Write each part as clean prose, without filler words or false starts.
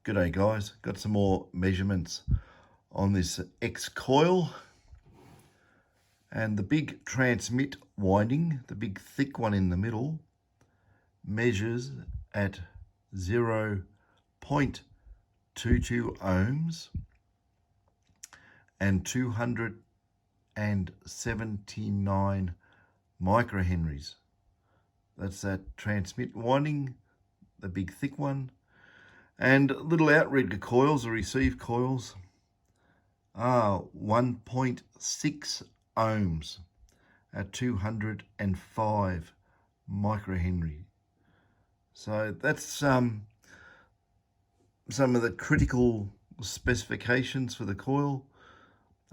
G'day guys, got some more measurements on this X coil, and the big transmit winding, the big thick one in the middle, measures at 0.22 ohms and 279 microhenries. That's that transmit winding, the big thick one. And little outrigger coils or receive coils are 1.6 ohms at 205 microhenry. So that's some of the critical specifications for the coil.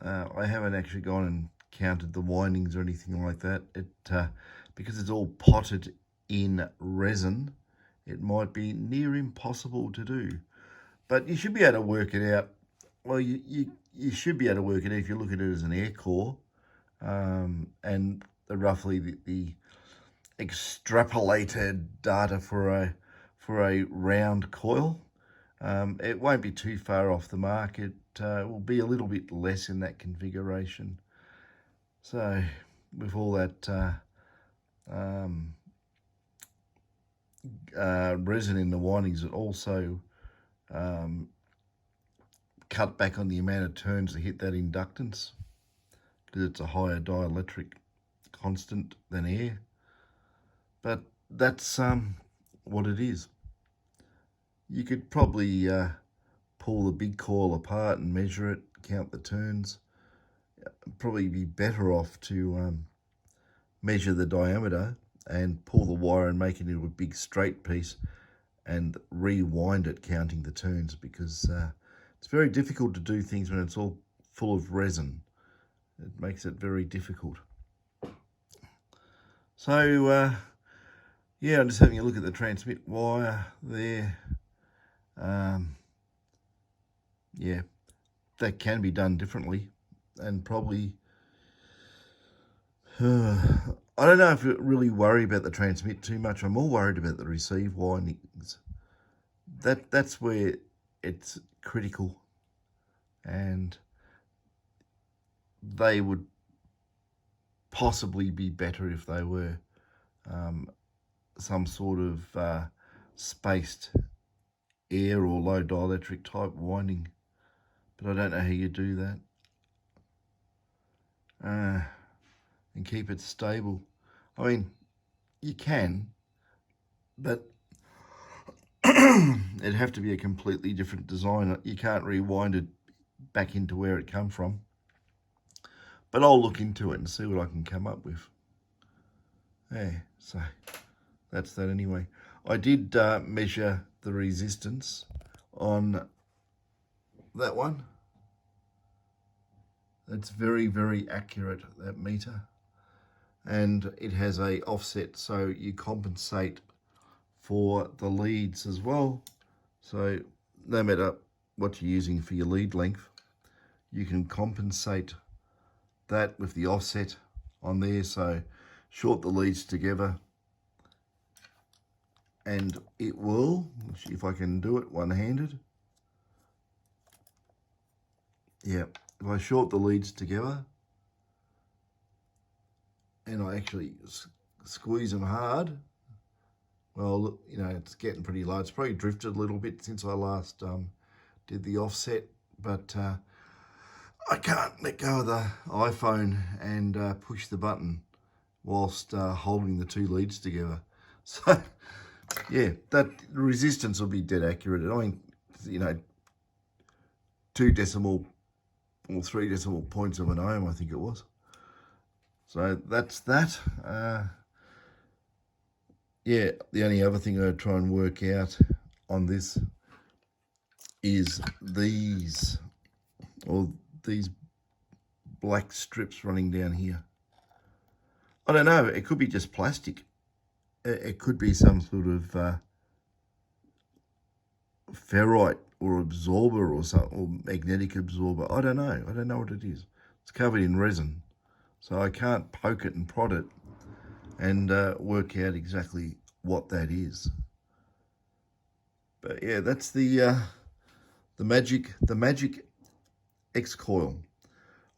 I haven't actually gone and counted the windings or anything like that. Because it's all potted in resin, it might be near impossible to do, but you should be able to work it out. Well, you should be able to work it out if you look at it as an air core, and roughly the extrapolated data for a round coil. It won't be too far off the mark. It will be a little bit less in that configuration. So with all that resin in the windings, it also cut back on the amount of turns to hit that inductance, because it's a higher dielectric constant than air. But that's what it is. You could probably pull the big coil apart and measure it, count the turns. Probably be better off to measure the diameter and pull the wire and make it into a big straight piece and rewind it counting the turns, because it's very difficult to do things when it's all full of resin. It makes it very difficult. So yeah, I'm just having a look at the transmit wire there. Yeah, that can be done differently, and probably I don't know if you really worry about the transmit too much. I'm more worried about the receive windings. That's where it's critical, and they would possibly be better if they were some sort of spaced air or low dielectric type winding, but I don't know how you do that and keep it stable. I mean, you can, but it'd have to be a completely different design. You can't rewind it back into where it come from. But I'll look into it and see what I can come up with. Yeah, so that's that anyway. I did measure the resistance on that one. That's very, very accurate, that meter. And it has a offset, so you compensate for the leads as well. So no matter what you're using for your lead length, you can compensate that with the offset on there. So short the leads together, and it will, if I can do it one-handed. Yeah, if I short the leads together and I actually squeeze them hard, well, look, you know, it's getting pretty low. It's probably drifted a little bit since I last did the offset, but I can't let go of the iPhone and push the button whilst holding the two leads together. So yeah, that resistance will be dead accurate. I mean, you know, 2 decimal or 3 decimal points of an ohm, I think it was. So that's that. Yeah, the only other thing I'd try and work out on this is these black strips running down here. I don't know, it could be just plastic. It could be some sort of ferrite or absorber or something, or magnetic absorber. I don't know what it is. It's covered in resin, so I can't poke it and prod it and work out exactly what that is. But yeah, that's the the Magic X coil.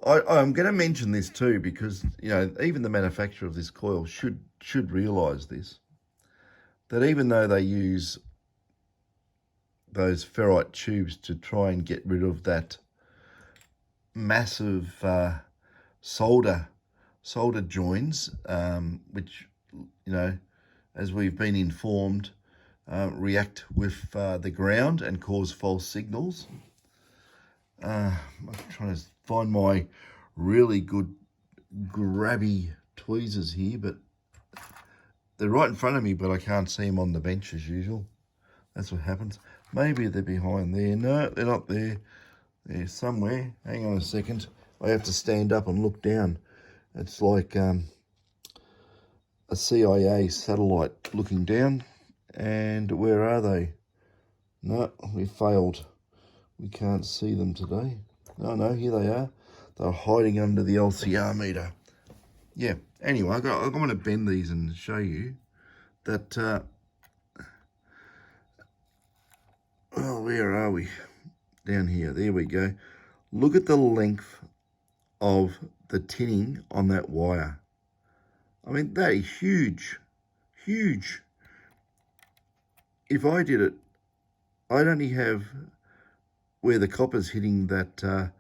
I'm going to mention this too because, you know, even the manufacturer of this coil should realise this, that even though they use those ferrite tubes to try and get rid of that massive solder joins, which, you know, as we've been informed, react with the ground and cause false signals. I'm trying to find my really good grabby tweezers here, but they're right in front of me, but I can't see them on the bench as usual. That's what happens. Maybe they're behind there. No, they're not there. They're somewhere. Hang on a second. I have to stand up and look down. It's like a CIA satellite looking down. And where are they? No, we failed. We can't see them today. No, here they are. They're hiding under the LCR meter. Yeah, anyway, I'm going to bend these and show you that, well, where are we? Down here, there we go. Look at the length of the tinning on that wire. I mean, that is huge, huge. If I did it, I'd only have where the copper's hitting that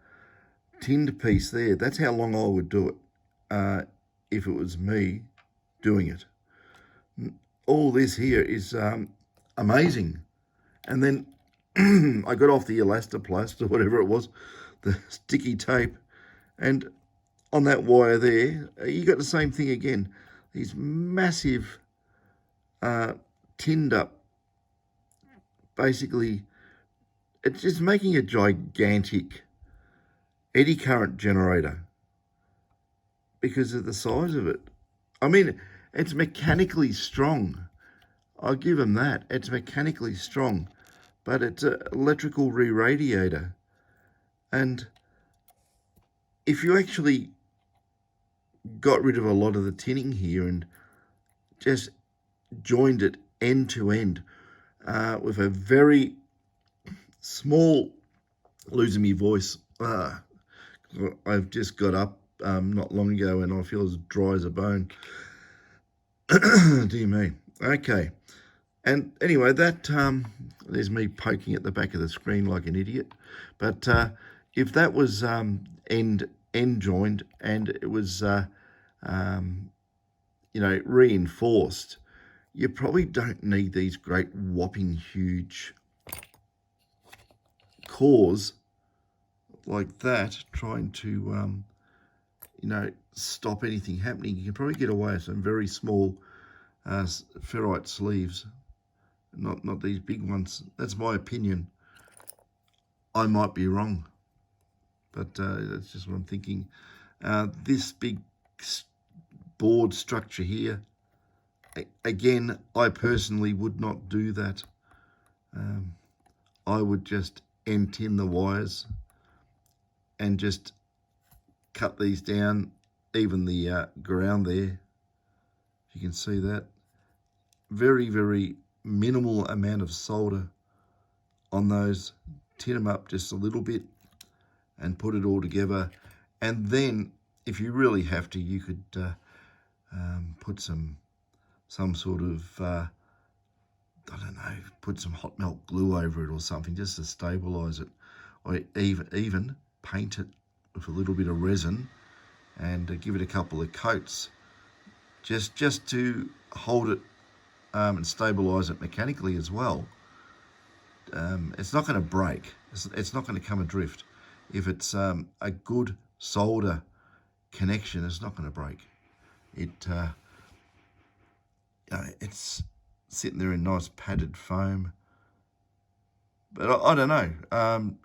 tinned piece there. That's how long I would do it if it was me doing it. All this here is amazing. And then I got off the elastoplast or whatever it was, the sticky tape, and on that wire there, you got the same thing again. These massive tinned up, basically, it's just making a gigantic eddy current generator because of the size of it. I mean, it's mechanically strong. I'll give them that. It's mechanically strong, but it's an electrical re-radiator. And if you actually got rid of a lot of the tinning here and just joined it end to end with a very small, losing me voice, I've just got up not long ago and I feel as dry as a bone. Dear me. Okay. And anyway, that there's me poking at the back of the screen like an idiot. But if that was end joined and it was you know, reinforced, you probably don't need these great whopping huge cores like that trying to you know, stop anything happening. You can probably get away with some very small ferrite sleeves, not these big ones. That's my opinion. I might be wrong, but that's just what I'm thinking. This big board structure here, again, I personally would not do that. I would just end tin the wires and just cut these down, even the ground there. You can see that. Very, very minimal amount of solder on those. Tin them up just a little bit and put it all together. And then, if you really have to, you could put some sort of, I don't know, put some hot melt glue over it or something just to stabilise it. Or even paint it with a little bit of resin and give it a couple of coats just to hold it and stabilise it mechanically as well. It's not going to break. It's not going to come adrift. If it's a good solder connection, it's not going to break. It's sitting there in nice padded foam. But I don't know.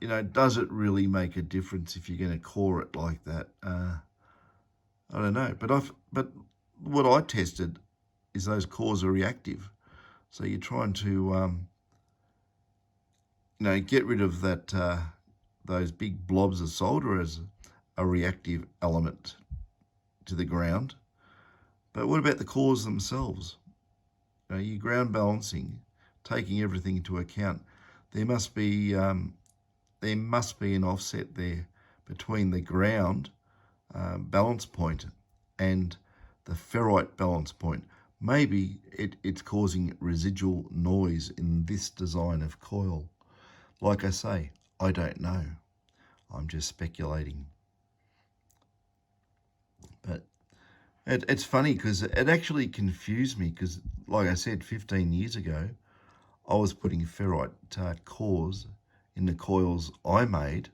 You know, does it really make a difference if you're going to core it like that? I don't know. But what I tested is those cores are reactive. So you're trying to, you know, get rid of that those big blobs of solder as a reactive element to the ground. But what about the cores themselves? You know, you're ground balancing, taking everything into account. There must be there must be an offset there between the ground balance point and the ferrite balance point. Maybe it's causing residual noise in this design of coil. Like I say, I don't know. I'm just speculating. But it's funny because it actually confused me because, like I said, 15 years ago, I was putting ferrite cores in the coils I made,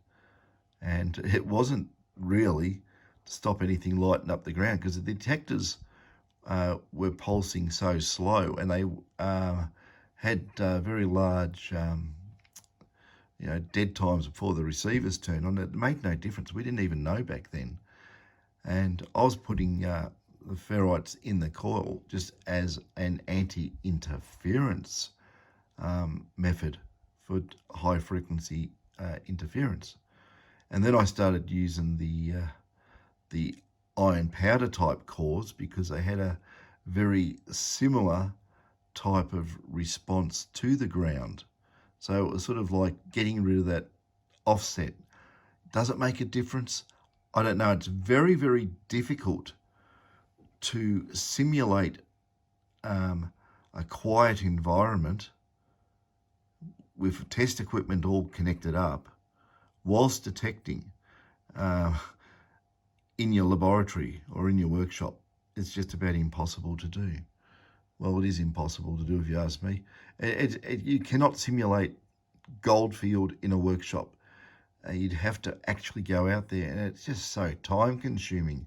and it wasn't really to stop anything lighting up the ground because the detectors were pulsing so slow, and they had very large dead times before the receivers turned on. It made no difference. We didn't even know back then. And I was putting the ferrites in the coil just as an anti-interference method for high frequency interference. And then I started using the iron powder type cores because they had a very similar type of response to the ground. So it was sort of like getting rid of that offset. Does it make a difference? I don't know. It's very, very difficult to simulate a quiet environment with test equipment all connected up whilst detecting in your laboratory or in your workshop. It's just about impossible to do. Well, it is impossible to do if you ask me. You cannot simulate goldfield in a workshop. You'd have to actually go out there, and it's just so time consuming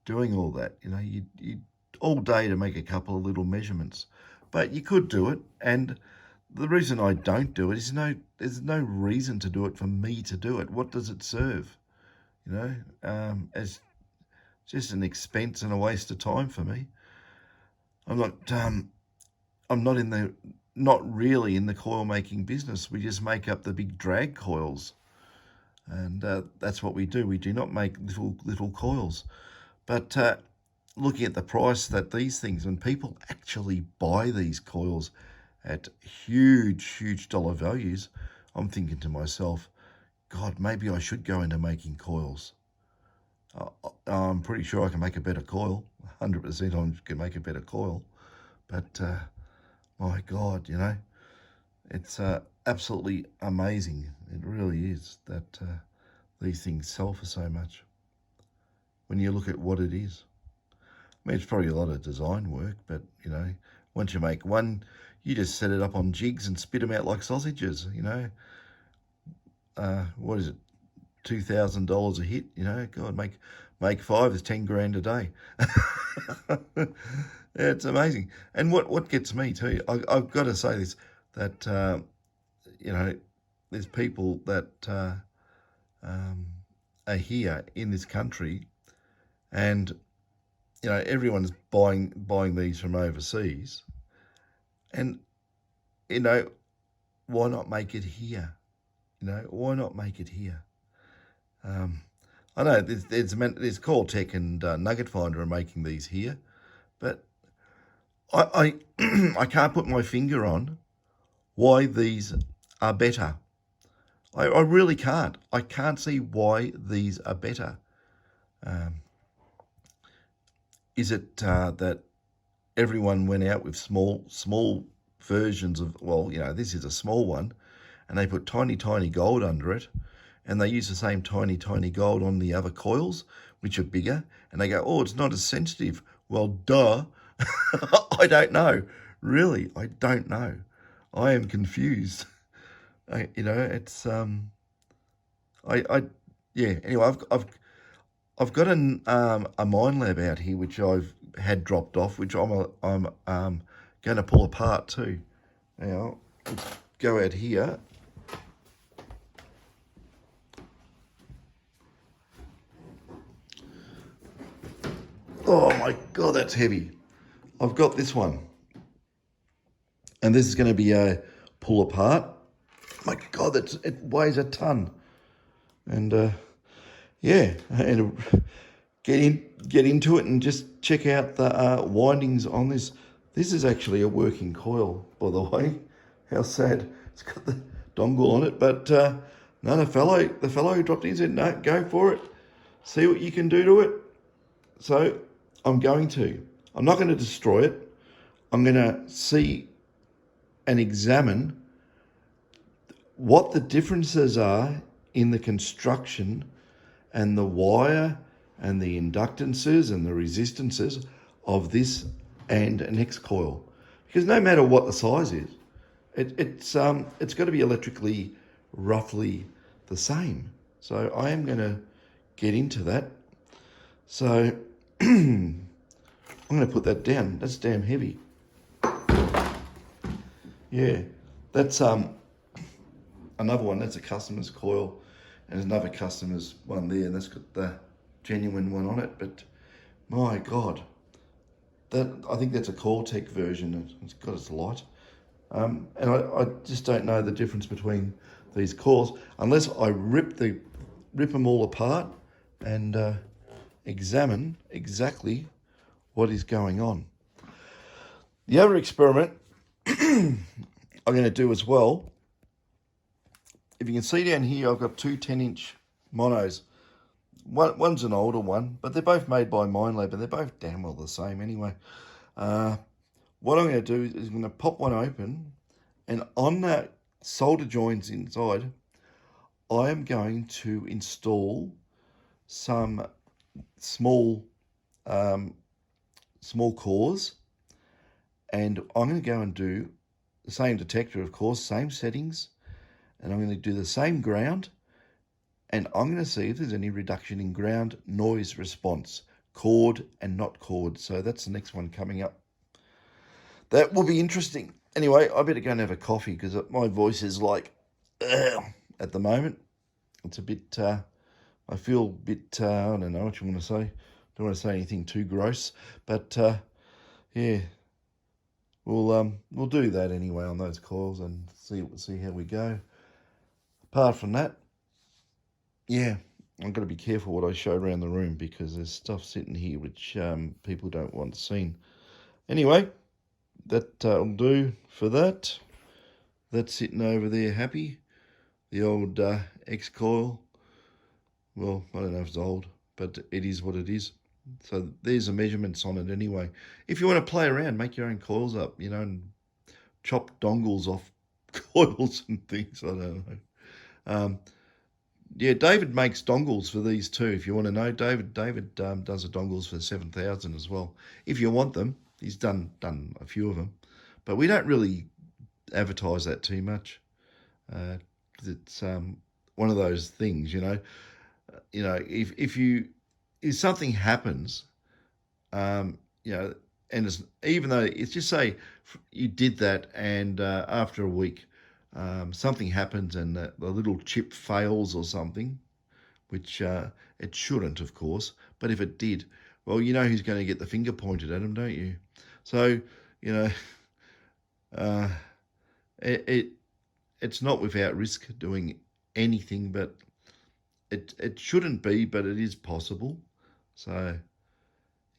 doing all that. You all day to make a couple of little measurements, but you could do it. And the reason I don't do it is there's no reason to do it for me to do it. What does it serve? It's just an expense and a waste of time for me. I'm not really in the coil making business. We just make up the big drag coils, and that's what we do. We do not make little coils. But looking at the price that these things, when people actually buy these coils at huge dollar values, I'm thinking to myself, God, maybe I should go into making coils. I'm pretty sure I can make a better coil. 100% I can make a better coil. But my God, it's absolutely amazing. It really is that these things sell for so much when you look at what it is. I mean, it's probably a lot of design work, but, once you make one, you just set it up on jigs and spit them out like sausages, What is it? $2,000 a hit, God, make 5 is 10 grand a day. Yeah, it's amazing. And what gets me too, I've got to say this, that, there's people that are here in this country, and, everyone's buying these from overseas. And, why not make it here? Why not make it here? I know there's Coil Tech and Nugget Finder are making these here, but I I can't put my finger on why these are better. I really can't. I can't see why these are better. Is it that everyone went out with small versions of, this is a small one, and they put tiny gold under it, and they use the same tiny gold on the other coils, which are bigger, and they go, oh, it's not as sensitive. Well, duh. I don't know. Really, I don't know. I am confused. It's yeah. Anyway, I've got a minelab out here which I've had dropped off, which I'm going to pull apart too. Now, let's go out here. Oh my God, that's heavy. I've got this one. And this is going to be a pull apart. My God, it weighs a ton. And yeah, and get into it and just check out the windings on this. This is actually a working coil, by the way. How sad. It's got the dongle on it, but No, the fellow who dropped in said, no, go for it. See what you can do to it. So I'm going to. I'm not going to destroy it. I'm going to see and examine what the differences are in the construction and the wire and the inductances and the resistances of this and an X coil. Because no matter what the size is, it's got to be electrically roughly the same. So I am going to get into that. So I'm going to put that down. That's damn heavy. Yeah, that's another one. That's a customer's coil, and there's another customer's one there, and that's got the genuine one on it. But my God, I think that's a Coil-Tech version. It's got its light. And I just don't know the difference between these coils unless I rip them all apart and examine exactly what is going on. The other experiment I'm going to do as well, if you can see down here, I've got two 10-inch monos. One's an older one, but they're both made by Minelab, and they're both damn well the same anyway. What I'm going to do is I'm going to pop one open, and on that solder joints inside, I am going to install some small cores, and I'm going to go and do the same detector, of course, same settings, and I'm going to do the same ground, and I'm going to see if there's any reduction in ground noise response, chord and not chord. So that's the next one coming up. That will be interesting. Anyway, I better go and have a coffee because my voice is like, at the moment. It's a bit, I feel a bit, I don't know what you want to say. Don't want to say anything too gross, but yeah, we'll do that anyway on those coils and see how we go. Apart from that, yeah, I've got to be careful what I show around the room because there's stuff sitting here which people don't want seen. Anyway, that will do for that. That's sitting over there happy. The old X coil. Well, I don't know if it's old, but it is what it is. So there's the measurements on it anyway. If you want to play around, make your own coils up, and chop dongles off coils and things. I don't know. Yeah, David makes dongles for these too. If you want to know, David does the dongles for the 7000 as well. If you want them, he's done a few of them, but we don't really advertise that too much. It's one of those things, if something happens, and even though it's just say you did that and after a week, something happens and the little chip fails or something, which it shouldn't, of course, but if it did, well, who's going to get the finger pointed at him, don't you? So, it's not without risk doing anything, but it shouldn't be, but it is possible. So,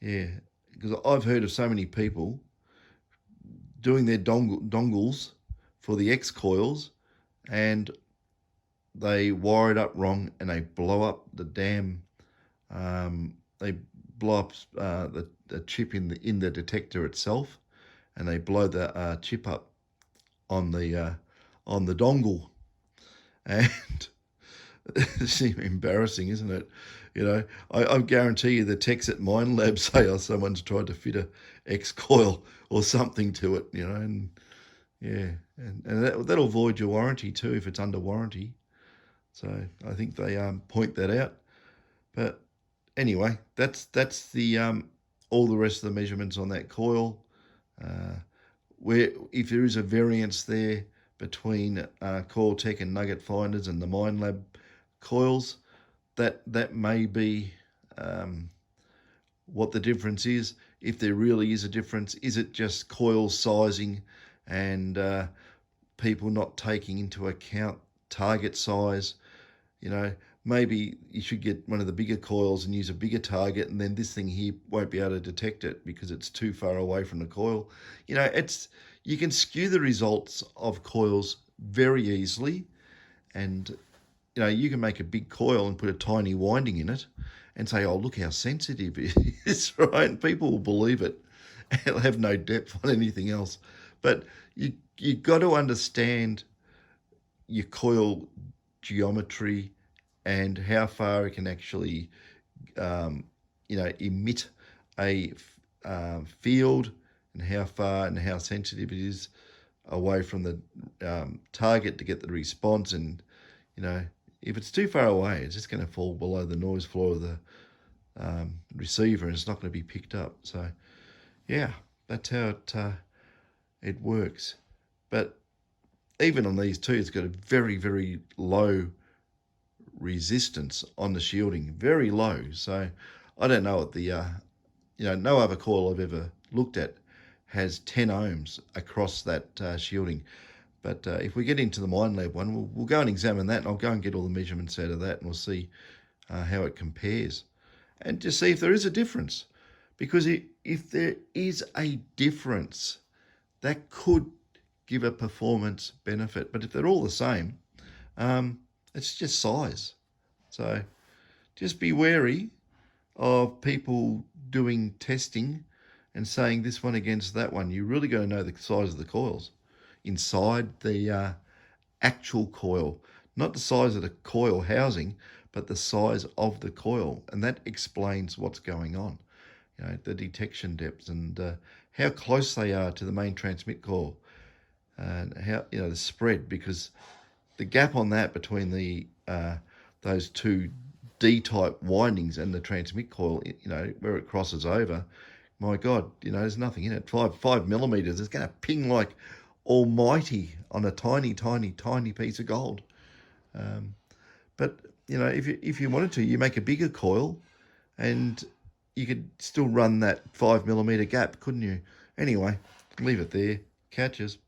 yeah, because I've heard of so many people doing their dongles for the X coils, and they wire it up wrong, and they blow up the damn. They blow up the chip in the detector itself, and they blow the chip up on the dongle, and it's embarrassing, isn't it? I guarantee you the techs at Minelab say, someone's tried to fit a X coil or something to it, and yeah, and that'll void your warranty too if it's under warranty. So I think they point that out. But anyway, that's the all the rest of the measurements on that coil. Where if there is a variance there between Coil-Tech and Nugget Finders and the Minelab coils, that may be what the difference is. If there really is a difference, is it just coil sizing and people not taking into account target size? Maybe you should get one of the bigger coils and use a bigger target, and then this thing here won't be able to detect it because it's too far away from the coil. You can skew the results of coils very easily, and you can make a big coil and put a tiny winding in it and say, oh, look how sensitive it is, right? And people will believe it. It'll have no depth on anything else. But you got to understand your coil geometry and how far it can actually, emit a field, and how far and how sensitive it is away from the target to get the response. And if it's too far away, it's just going to fall below the noise floor of the receiver, and it's not going to be picked up. So yeah, that's how it works. But even on these two, it's got a very, very low resistance on the shielding, very low. So I don't know what the no other coil I've ever looked at has 10 ohms across that shielding. But if we get into the minelab one, we'll go and examine that, and I'll go and get all the measurements out of that, and we'll see how it compares, and just see if there is a difference. Because if there is a difference, that could give a performance benefit. But if they're all the same, it's just size. So just be wary of people doing testing and saying this one against that one. You really got to know the size of the coils inside the actual coil, not the size of the coil housing, but the size of the coil. And that explains what's going on. The detection depths and how close they are to the main transmit coil, and how the spread, because the gap on that between the those two D-type windings and the transmit coil, where it crosses over, my God, there's nothing in it. 5 millimeters, it's going to ping like almighty on a tiny, tiny, tiny piece of gold. But if you wanted to, you make a bigger coil, and you could still run that 5 millimeter gap, couldn't you? Anyway, leave it there. Catches.